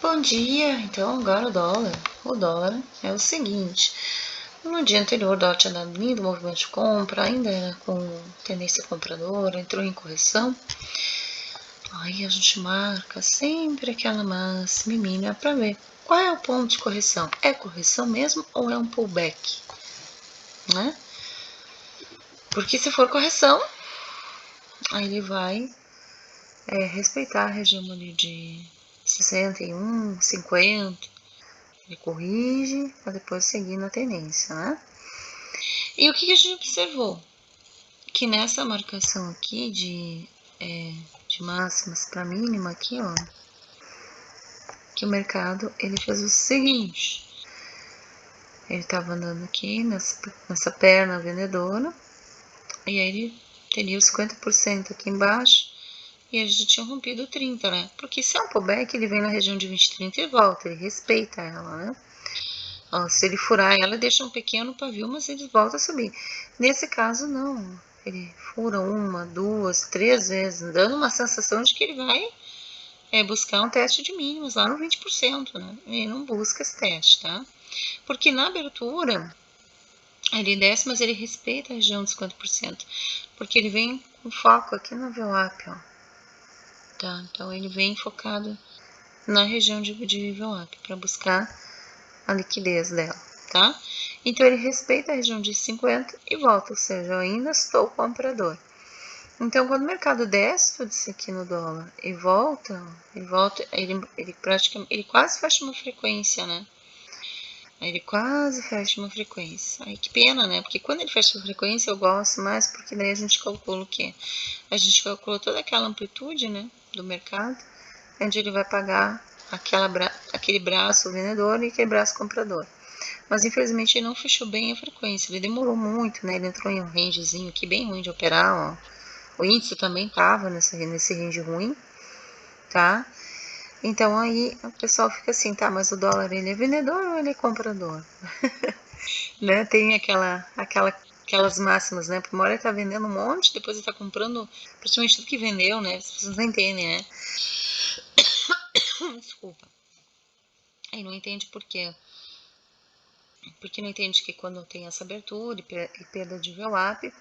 Bom dia, então agora o dólar é o seguinte, no dia anterior o dólar tinha dado lindo movimento de compra, ainda era com tendência compradora, entrou em correção, aí a gente marca sempre aquela máxima e mínima para ver qual é o ponto de correção, é correção mesmo ou é um pullback, né? Porque se for correção, aí ele vai respeitar a região ali de 61, 50, ele corrige para depois seguir na tendência, né? E o que a gente observou? Que nessa marcação aqui de máximas para mínima aqui, ó, que o mercado ele fez o seguinte, ele estava andando aqui nessa perna vendedora, e aí ele teria os 50% aqui embaixo, e a gente tinha rompido 30, né? Porque se é um pullback, ele vem na região de 20, 30 e volta, ele respeita ela, né? Ó, se ele furar ela, deixa um pequeno pavio, mas ele volta a subir. Nesse caso, não. Ele fura uma, duas, três vezes, dando uma sensação de que ele vai buscar um teste de mínimos lá no 20%, né? Ele não busca esse teste, tá? Porque na abertura, ele desce, mas ele respeita a região dos 50%, porque ele vem com foco aqui no VWAP, ó. Tá? Então, ele vem focado na região de VWAP para buscar a liquidez dela, tá? Então, ele respeita a região de 50 e volta, ou seja, eu ainda estou comprador. Então, quando o mercado desce tudo isso aqui no dólar e volta, ele quase fecha uma frequência, né? Ele quase fecha uma frequência. Aí que pena, né? Porque quando ele fecha a frequência eu gosto mais, porque daí a gente calcula o quê? A gente calcula toda aquela amplitude, né, do mercado, onde ele vai pagar aquele braço vendedor e aquele braço comprador. Mas infelizmente ele não fechou bem a frequência, ele demorou muito, né? Ele entrou em um rangezinho aqui bem ruim de operar, ó. O índice também estava nesse range ruim, tá? Então aí o pessoal fica assim, tá, mas o dólar ele é vendedor ou ele é comprador? Né? Tem aquelas máximas, né? Porque uma hora ele tá vendendo um monte, depois ele tá comprando praticamente tudo que vendeu, né? As pessoas não entendem, né? Desculpa. Aí não entende por quê. Porque não entende que quando tem essa abertura e perda de VWAP,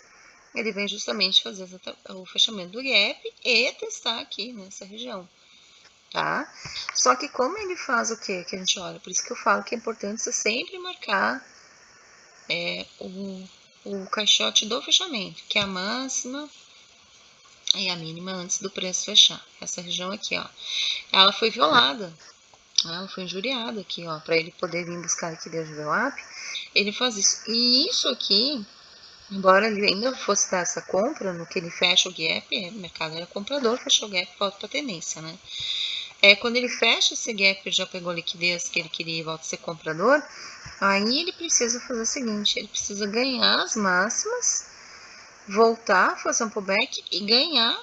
ele vem justamente fazer o fechamento do gap e testar aqui nessa região, tá? Só que como ele faz o quê? Que a gente olha, por isso que eu falo que é importante você sempre marcar o caixote do fechamento, que é a máxima e a mínima antes do preço fechar. Essa região aqui, ó, ela foi violada, ela foi injuriada aqui, ó, para ele poder vir buscar liquidez de VWAP, ele faz isso. E isso aqui, embora ele ainda fosse dar essa compra, no que ele fecha o gap, o mercado era comprador, fechou o gap, volta para a tendência, né? Quando ele fecha esse gap, ele já pegou a liquidez que ele queria e volta a ser comprador, aí ele precisa fazer o seguinte, ele precisa ganhar as máximas, voltar, fazer um pullback e ganhar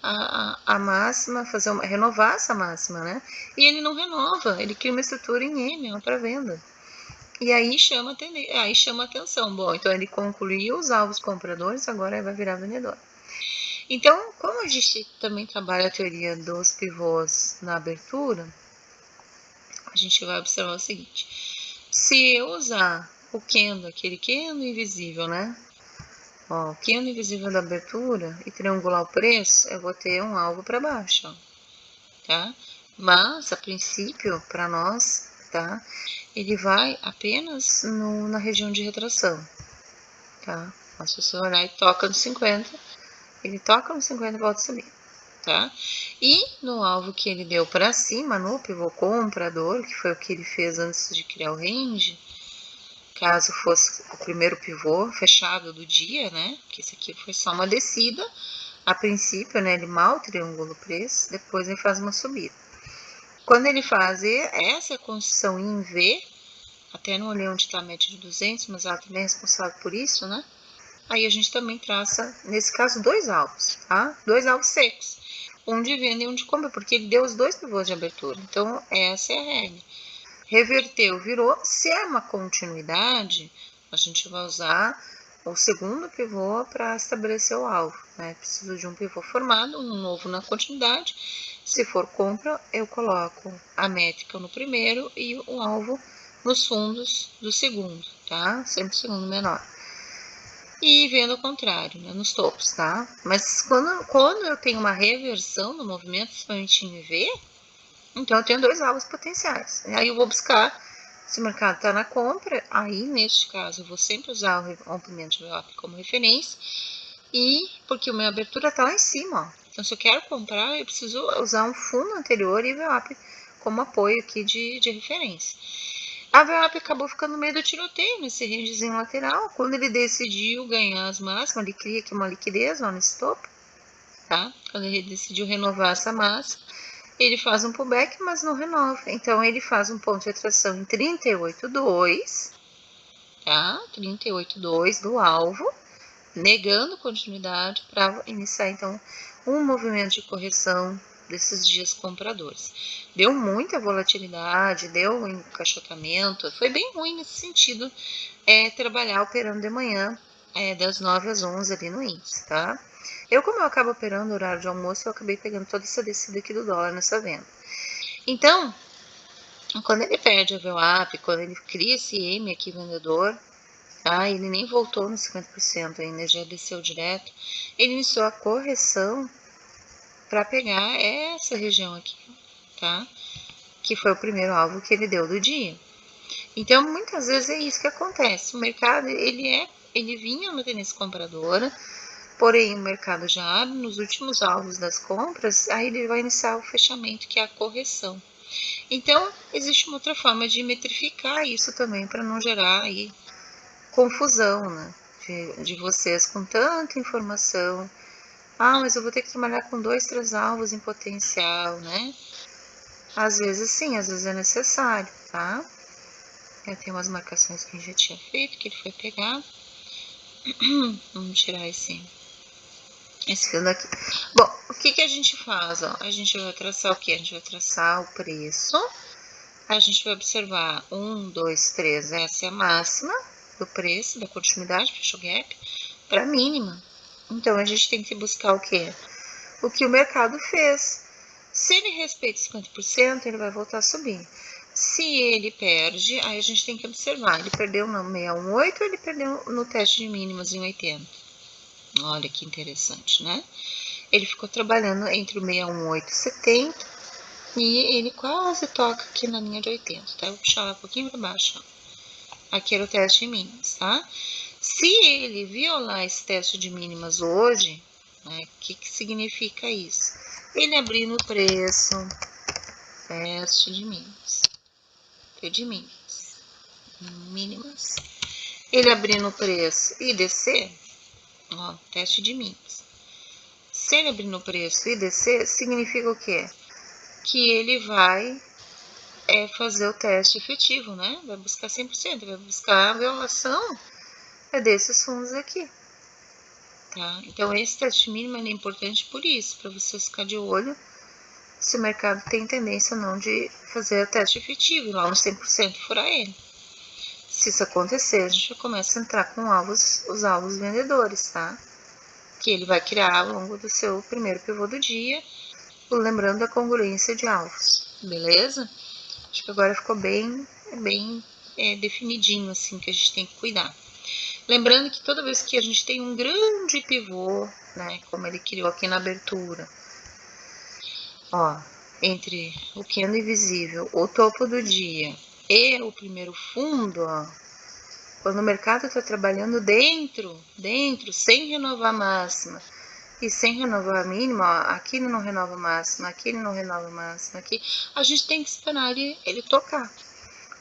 a máxima, renovar essa máxima, né? E ele não renova, ele cria uma estrutura em M, para venda. E aí chama atenção. Bom, então ele concluiu os alvos compradores, agora vai virar vendedor. Então, como a gente também trabalha a teoria dos pivôs na abertura, a gente vai observar o seguinte. Se eu usar o candle, aquele candle invisível, né? Ó, o candle invisível da abertura e triangular o preço, eu vou ter um alvo para baixo, ó, tá? Mas, a princípio, para nós, tá? Ele vai apenas na região de retração, tá? Se você olhar e toca no 50, ele toca no 50 e volta a subir, tá? E no alvo que ele deu para cima, no pivô comprador, que foi o que ele fez antes de criar o range, caso fosse o primeiro pivô fechado do dia, né? Que esse aqui foi só uma descida, a princípio, né? Ele mal triangula o preço, depois ele faz uma subida. Quando ele faz essa construção em V, até não olhei onde está a média de 200, mas ela também é responsável por isso, né? Aí a gente também traça, nesse caso, dois alvos, tá? Dois alvos secos, um de venda e um de compra, porque ele deu os dois pivôs de abertura. Então, essa é a regra. Reverteu, virou. Se é uma continuidade, a gente vai usar o segundo pivô para estabelecer o alvo, né? Preciso de um pivô formado, um novo na continuidade. Se for compra, eu coloco a métrica no primeiro e o alvo nos fundos do segundo, tá? Sempre o segundo menor. E vendo ao contrário, né? Nos topos, tá? Mas quando eu tenho uma reversão no movimento, principalmente em V, então eu tenho dois alvos potenciais. Aí eu vou buscar, se o mercado está na compra, aí neste caso eu vou sempre usar o rompimento de VWAP como referência, e porque a minha abertura está lá em cima, ó. Então se eu quero comprar, eu preciso usar um fundo anterior e VWAP como apoio aqui de referência. A VWAP acabou ficando no meio do tiroteio, nesse rangezinho lateral. Quando ele decidiu ganhar as máximas, ele cria aqui uma liquidez lá nesse topo, tá? Quando ele decidiu renovar essa máxima, ele faz um pullback, mas não renova. Então, ele faz um ponto de atração em 38,2, tá? 38,2 do alvo, negando continuidade para iniciar, então, um movimento de correção desses dias compradores. Deu muita volatilidade, deu encaixotamento, foi bem ruim nesse sentido, trabalhar operando de manhã, das 9 às 11 ali no índice, tá? Como eu acabo operando no horário de almoço, eu acabei pegando toda essa descida aqui do dólar nessa venda. Então, quando ele perde a VWAP, quando ele cria esse M aqui vendedor, tá? Ele nem voltou nos 50% ainda, já desceu direto. Ele iniciou a correção para pegar essa região aqui, tá? Que foi o primeiro alvo que ele deu do dia. Então, muitas vezes é isso que acontece. O mercado, ele vinha uma tendência compradora, porém o mercado já abre nos últimos alvos das compras, aí ele vai iniciar o fechamento, que é a correção. Então, existe uma outra forma de metrificar isso também, para não gerar aí confusão, né? De vocês com tanta informação. Mas eu vou ter que trabalhar com 2, 3 alvos em potencial, né? Às vezes sim, às vezes é necessário, tá? Tem umas marcações que a gente já tinha feito, que ele foi pegado. Vamos tirar esse fio daqui. Bom, o que a gente faz? Ó? A gente vai traçar o quê? A gente vai traçar o preço. A gente vai observar 1, 2, 3, essa é a máxima do preço, da continuidade, fechou gap, para a mínima. Então, a gente tem que buscar o quê? O que o mercado fez. Se ele respeita 50%, ele vai voltar a subir. Se ele perde, aí a gente tem que observar. Ele perdeu no 618 ou ele perdeu no teste de mínimas em 80? Olha que interessante, né? Ele ficou trabalhando entre o 618 e 70 e ele quase toca aqui na linha de 80, tá? Eu vou puxar um pouquinho para baixo. Ó. Aqui era o teste de mínimas, tá? Se ele violar esse teste de mínimas hoje, né, o que significa isso? Ele abrindo o preço, teste de mínimas, de mínimas. Ele abrindo o preço e descer, ó, teste de mínimas. Se ele abrir no preço e descer, significa o quê? Que ele vai fazer o teste efetivo, né? Vai buscar 100%, vai buscar a violação desses fundos aqui. Tá? Então, esse teste mínimo é importante por isso, para você ficar de olho se o mercado tem tendência ou não de fazer o teste efetivo e lá no 100% furar ele. Se isso acontecer, a gente começa a entrar com os alvos vendedores, tá? Que ele vai criar ao longo do seu primeiro pivô do dia, lembrando a congruência de alvos, beleza? Acho que agora ficou bem definidinho, assim, que a gente tem que cuidar. Lembrando que toda vez que a gente tem um grande pivô, né, como ele criou aqui na abertura, ó, entre o candle invisível, o topo do dia e o primeiro fundo, ó, quando o mercado está trabalhando dentro, sem renovar a máxima e sem renovar a mínima, ó, aqui ele não renova a máxima, aqui ele não renova a máxima, aqui a gente tem que esperar ele tocar.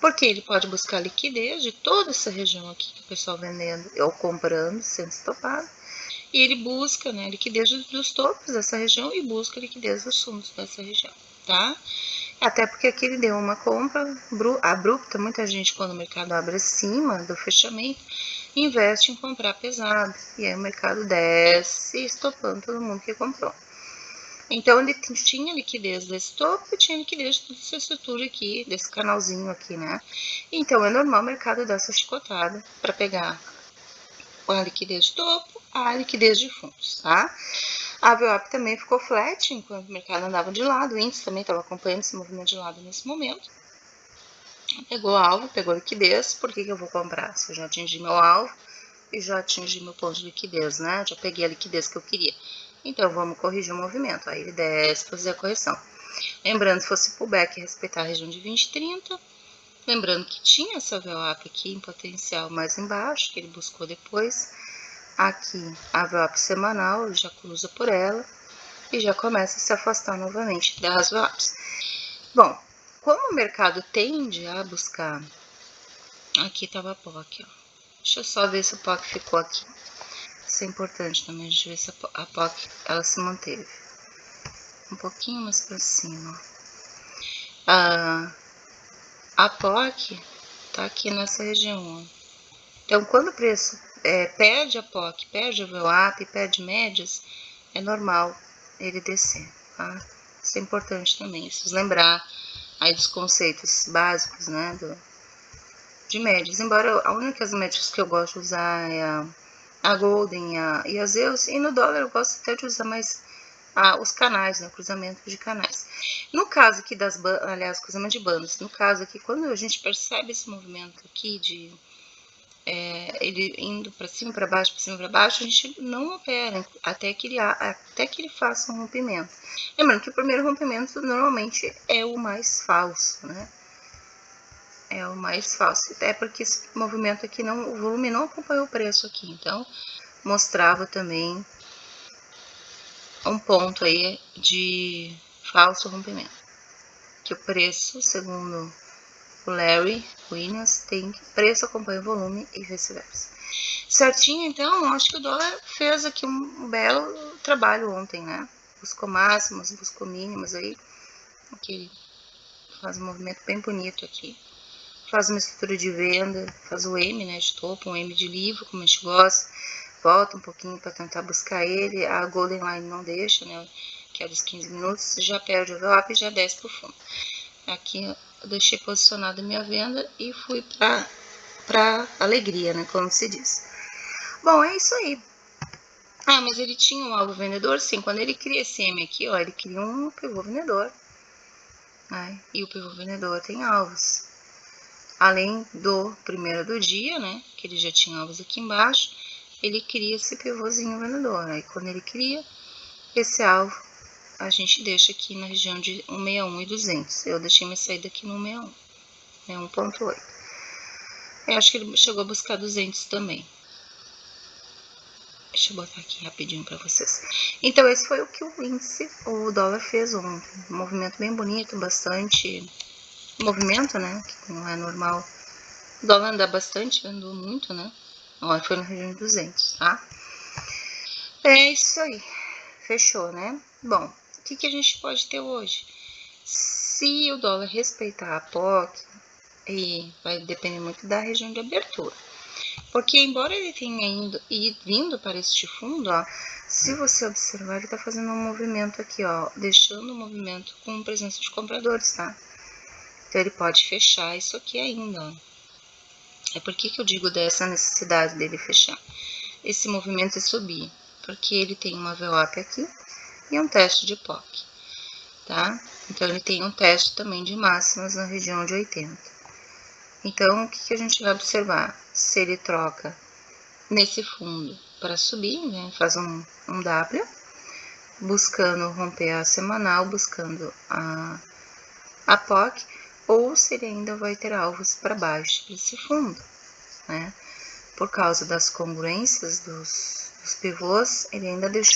Porque ele pode buscar liquidez de toda essa região aqui que o pessoal vendendo ou comprando, sendo estopado. E ele busca, né, liquidez dos topos dessa região e busca liquidez dos fundos dessa região, tá? Até porque aqui ele deu uma compra abrupta. Muita gente, quando o mercado abre acima do fechamento, investe em comprar pesado. E aí o mercado desce, estopando todo mundo que comprou. Então, ele tinha liquidez desse topo e tinha liquidez de toda essa estrutura aqui, desse canalzinho aqui, né? Então, é normal o mercado dar essa chicotada para pegar a liquidez de topo, a liquidez de fundos, tá? A VWAP também ficou flat, enquanto o mercado andava de lado, o índice também estava acompanhando esse movimento de lado nesse momento. Pegou alvo, pegou liquidez, por que eu vou comprar? Se eu já atingi meu alvo e já atingi meu ponto de liquidez, né? Já peguei a liquidez que eu queria. Então, vamos corrigir o movimento. Aí ele desce, fazer a correção. Lembrando, se fosse pullback, respeitar a região de 20 e 30. Lembrando que tinha essa VWAP aqui em potencial mais embaixo, que ele buscou depois. Aqui, a VWAP semanal, ele já cruza por ela e já começa a se afastar novamente das VWAPs. Bom, como o mercado tende a buscar... Aqui estava a POC, ó. Deixa eu só ver se o POC ficou aqui. Isso é importante também, a gente ver se a POC ela se manteve. Um pouquinho mais para cima. A POC tá aqui nessa região, ó. Então, quando o preço perde a POC, perde a VWAP, perde médias, é normal ele descer, tá? Isso é importante também, preciso lembrar aí dos conceitos básicos, né, de médias. Embora a única médias que eu gosto de usar é a Golden e a Zeus, e no dólar eu gosto até de usar mais os canais, né, o cruzamento de canais. No caso aqui aliás, cruzamento de bandas, no caso aqui, quando a gente percebe esse movimento aqui de ele indo para cima, para baixo, para cima, para baixo, a gente não opera até que ele faça um rompimento. Lembrando que o primeiro rompimento normalmente é o mais falso, né? É o mais falso, até porque esse movimento aqui o volume não acompanhou o preço aqui, então mostrava também um ponto aí de falso rompimento, que o preço, segundo o Larry Williams, tem que preço acompanha o volume e vice-versa. Certinho, então, acho que o dólar fez aqui um belo trabalho ontem, né? Buscou máximas, buscou mínimas aí, que faz um movimento bem bonito aqui. Faz uma estrutura de venda, faz o M, né, de topo, um M de livro, como a gente gosta. Volta um pouquinho para tentar buscar ele. A Golden Line não deixa, né, que é dos 15 minutos. Já perde o VWAP e já desce para o fundo. Aqui eu deixei posicionada minha venda e fui para alegria, né, como se diz. Bom, é isso aí. Mas ele tinha um alvo vendedor? Sim, quando ele cria esse M aqui, ó, ele cria um pivô vendedor. Né? E o pivô vendedor tem alvos. Além do primeiro do dia, né, que ele já tinha alvos aqui embaixo, ele cria esse pivôzinho vendedor. Aí quando ele cria esse alvo, a gente deixa aqui na região de 161 e 200. Eu deixei minha saída aqui no 161, né, 1.8. Eu acho que ele chegou a buscar 200 também. Deixa eu botar aqui rapidinho para vocês. Então, esse foi o que o índice, o dólar fez ontem. Um movimento bem bonito, bastante movimento, né? Que não é normal. O dólar anda bastante, andou muito, né? Olha, foi na região de 200, tá? É isso aí. Fechou, né? Bom, o que a gente pode ter hoje? Se o dólar respeitar a POC, e vai depender muito da região de abertura. Porque embora ele tenha vindo para este fundo, ó, se você observar, ele está fazendo um movimento aqui, ó, deixando o movimento com presença de compradores, tá? Então ele pode fechar isso aqui ainda, ó. É por que eu digo dessa necessidade dele fechar? Esse movimento é subir, porque ele tem uma VWAP aqui e um teste de POC, tá? Então ele tem um teste também de máximas na região de 80. Então, o que a gente vai observar? Se ele troca nesse fundo para subir, né, faz um W, buscando romper a semanal, buscando a POC, ou se ele ainda vai ter alvos para baixo desse fundo, né? Por causa das congruências dos pivôs, ele ainda deixa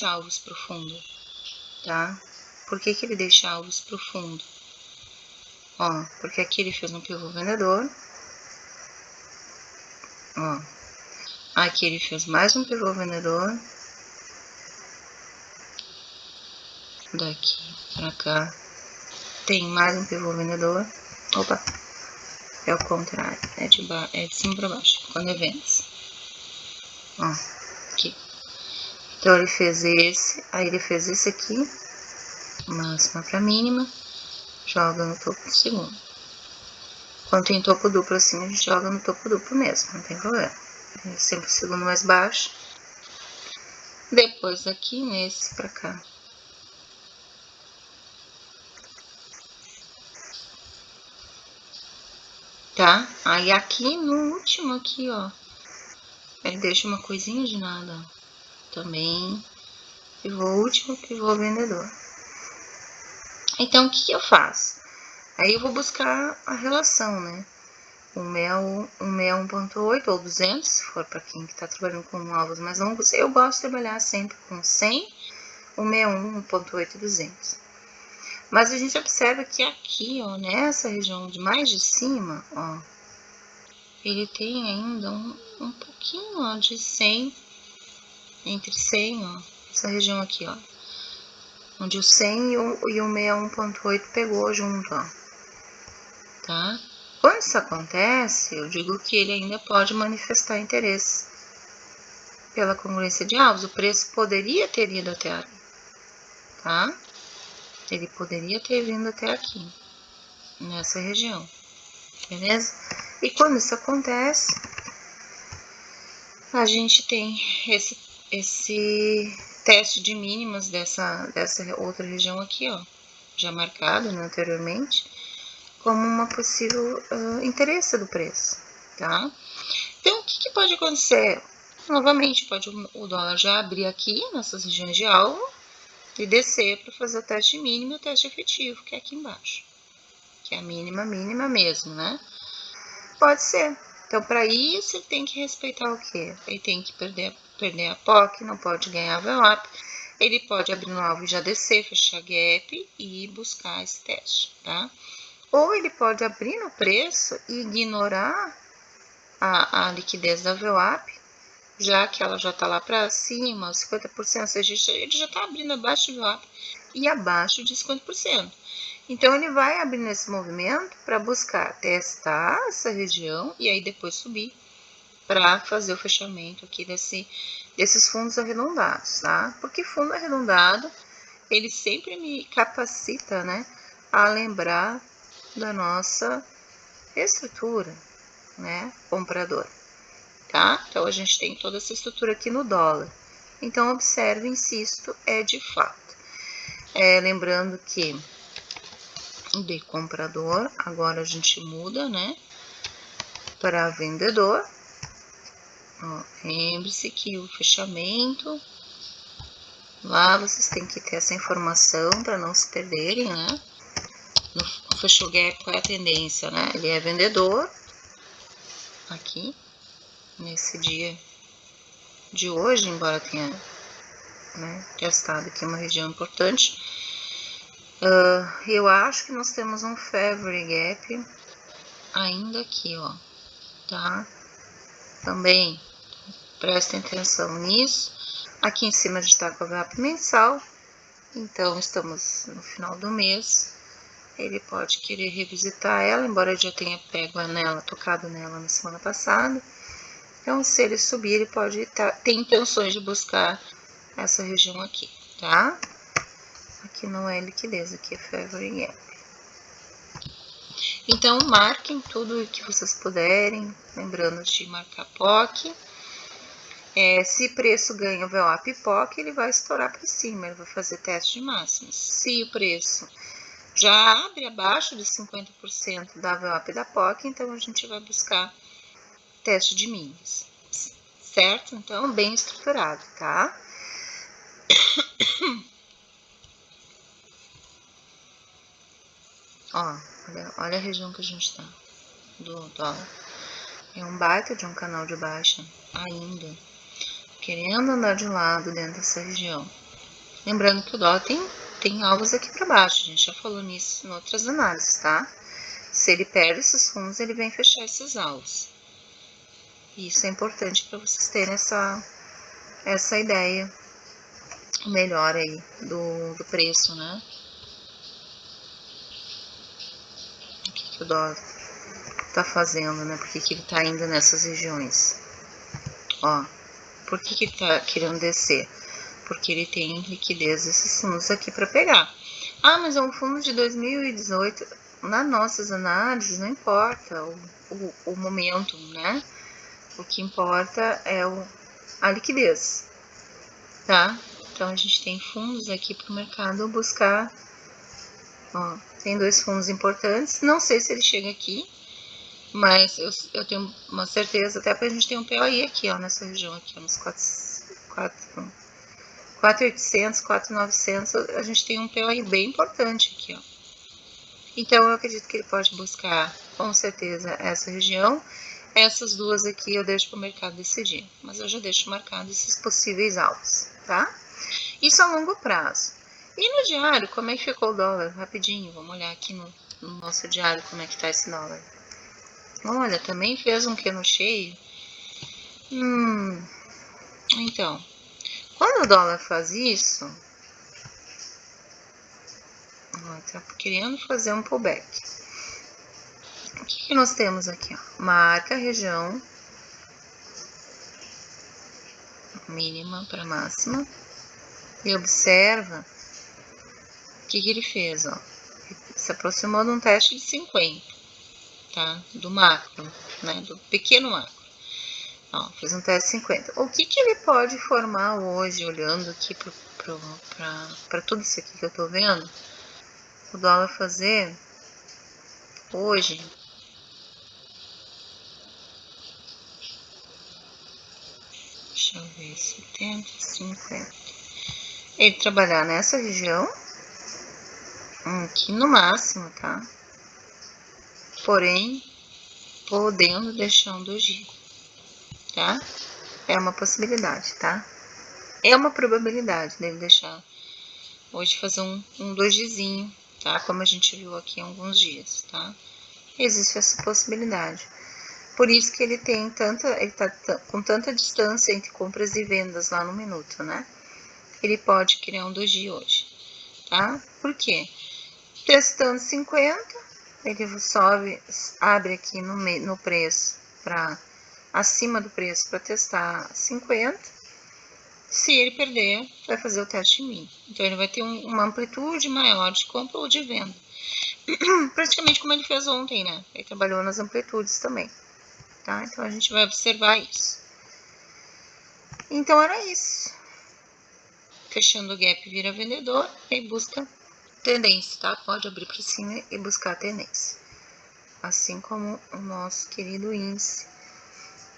alvos para o fundo, tá? Por que ele deixa alvos para o fundo? Ó, porque aqui ele fez um pivô vendedor. Ó, aqui ele fez mais um pivô vendedor. Daqui pra cá tem mais um pivô vendedor. Opa, é o contrário, é de cima pra baixo, quando é vendas. Ó, aqui. Então ele fez esse, aí ele fez esse aqui, máxima pra mínima, joga no topo do segundo. Quando tem topo duplo assim, a gente joga no topo duplo mesmo, não tem problema. É sempre o segundo mais baixo. Depois aqui, nesse pra cá. Tá? Aí aqui no último aqui, ó, ele deixa uma coisinha de nada, ó. Também pivô último, pivô vendedor. Então, o que eu faço? Aí eu vou buscar a relação, né? 161.8 ou 200, se for para quem está trabalhando com alvos mais longos. Eu gosto de trabalhar sempre com 100, 161, 1.8 e 200. Mas a gente observa que aqui, ó, nessa região de mais de cima, ó, ele tem ainda um pouquinho, ó, de 100, entre 100, ó, essa região aqui, ó, onde o 100 e o 61.8 pegou junto, ó, tá? Quando isso acontece, eu digo que ele ainda pode manifestar interesse pela congruência de alvos. O preço poderia ter ido até ali, tá? Ele poderia ter vindo até aqui, nessa região, beleza? E quando isso acontece, a gente tem esse teste de mínimas dessa outra região aqui, ó, já marcado, né, anteriormente, como uma possível interesse do preço, tá? Então, o que pode acontecer? Novamente, pode o dólar já abrir aqui, nessas regiões de alvo, e descer para fazer o teste mínimo e o teste efetivo, que é aqui embaixo, que é a mínima mesmo, né? Pode ser. Então, para isso, ele tem que respeitar o quê? Ele tem que perder a POC, não pode ganhar VWAP. Ele pode abrir no alvo e já descer, fechar gap e buscar esse teste, tá? Ou ele pode abrir no preço e ignorar a liquidez da VWAP, já que ela já está lá para cima, 50%, ou seja, ele já está abrindo abaixo do VWAP e abaixo de 50%. Então, ele vai abrir nesse movimento para buscar testar essa região e aí depois subir para fazer o fechamento aqui desses fundos arredondados, tá? Porque fundo arredondado, ele sempre me capacita, né, a lembrar da nossa estrutura, né, compradora, tá? Então, a gente tem toda essa estrutura aqui no dólar. Então, observe, insisto, é de fato. Lembrando que de comprador, agora a gente muda, né, para vendedor. Lembre-se que o fechamento, lá vocês têm que ter essa informação para não se perderem, né? No fechou gap, qual é a tendência, né? Ele é vendedor, aqui, nesse dia de hoje, embora tenha, né, testado aqui uma região importante. Eu acho que nós temos um favorite gap ainda aqui, ó, tá? Também prestem atenção nisso. Aqui em cima a gente está com a VWAP mensal, então estamos no final do mês. Ele pode querer revisitar ela, embora eu já tenha tocado nela na semana passada. Então, se ele subir, ele pode ter intenções de buscar essa região aqui, tá? Aqui não é liquidez, aqui é favorite gap. Então, marquem tudo o que vocês puderem, lembrando de marcar POC. Se preço ganha o VWAP POC, ele vai estourar para cima, ele vai fazer teste de máximas. Se o preço já abre abaixo de 50% da VWAP da POC, então a gente vai buscar teste de mínimos, certo? Então, bem estruturado, tá? Ó, olha a região que a gente tá do dólar. É um baita de um canal de baixa ainda, querendo andar de lado dentro dessa região. Lembrando que o dólar tem alvos aqui para baixo, a gente já falou nisso em outras análises, tá? Se ele perde esses fundos, ele vem fechar esses alvos. Isso é importante para vocês terem essa ideia melhor aí do preço, né? O que o dólar tá fazendo, né? Por que ele tá indo nessas regiões? Ó, por que ele tá querendo descer? Porque ele tem liquidez desses fundos aqui para pegar. Ah, mas é um fundo de 2018. nas nossas análises não importa o momento, né? O que importa é a liquidez, tá? Então, a gente tem fundos aqui para o mercado buscar. Ó, tem 2 fundos importantes. Não sei se ele chega aqui, mas eu tenho uma certeza, até porque a gente tem um POI aqui, ó, nessa região aqui, uns 4.800, 4.900, a gente tem um POI bem importante aqui, ó. Então, eu acredito que ele pode buscar, com certeza, essa região. Essas duas aqui eu deixo para o mercado decidir, mas eu já deixo marcado esses possíveis alvos, tá? Isso a longo prazo. E no diário, como é que ficou o dólar? Rapidinho, vamos olhar aqui no nosso diário como é que tá esse dólar. Olha, também fez um queno cheio. Então, quando o dólar faz isso, ó, tá querendo fazer um pullback. O que nós temos aqui? Ó? Marca a região mínima para máxima e observa o que ele fez, ó. Se aproximou de um teste de 50, tá? Do macro, né? Do pequeno macro. Ó, fez um teste de 50. O que ele pode formar hoje, olhando aqui para tudo isso aqui que eu tô vendo? O dólar fazer hoje. Deixa eu ver, 70, 50. Ele trabalhar nessa região, aqui no máximo, tá? Porém, podendo deixar um doji, tá? É uma possibilidade, tá? É uma probabilidade dele deixar hoje fazer um dojizinho, tá? Como a gente viu aqui há alguns dias, tá? Existe essa possibilidade. Por isso que ele tem ele tá com tanta distância entre compras e vendas lá no minuto, né? Ele pode criar um doji hoje, tá? Por quê? Testando 50, ele sobe, abre aqui no preço para acima do preço para testar 50. Se ele perder, vai fazer o teste em mim. Então ele vai ter uma amplitude maior de compra ou de venda. Praticamente como ele fez ontem, né? Ele trabalhou nas amplitudes também. Tá? Então a gente vai observar isso. Então era isso. Fechando o gap vira vendedor e busca tendência, tá? Pode abrir para cima e buscar a tendência. Assim como o nosso querido índice,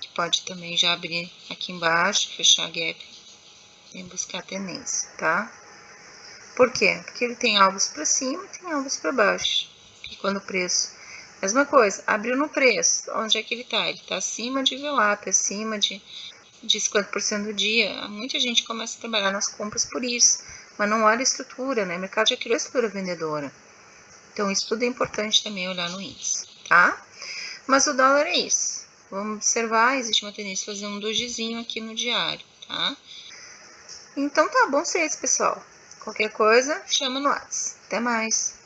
que pode também já abrir aqui embaixo, fechar gap e buscar a tendência, tá? Por quê? Porque ele tem alvos para cima e tem alvos para baixo. E quando o preço, mesma coisa, abriu no preço, onde é que ele tá? Ele tá acima de VWAP, acima de 50% do dia. Muita gente começa a trabalhar nas compras por isso, mas não olha a estrutura, né? O mercado já criou a estrutura vendedora. Então, isso tudo é importante também olhar no índice, tá? Mas o dólar é isso. Vamos observar, existe uma tendência a fazer um dojizinho aqui no diário, tá? Então, tá bom ser isso, pessoal. Qualquer coisa, chama no WhatsApp. Até mais.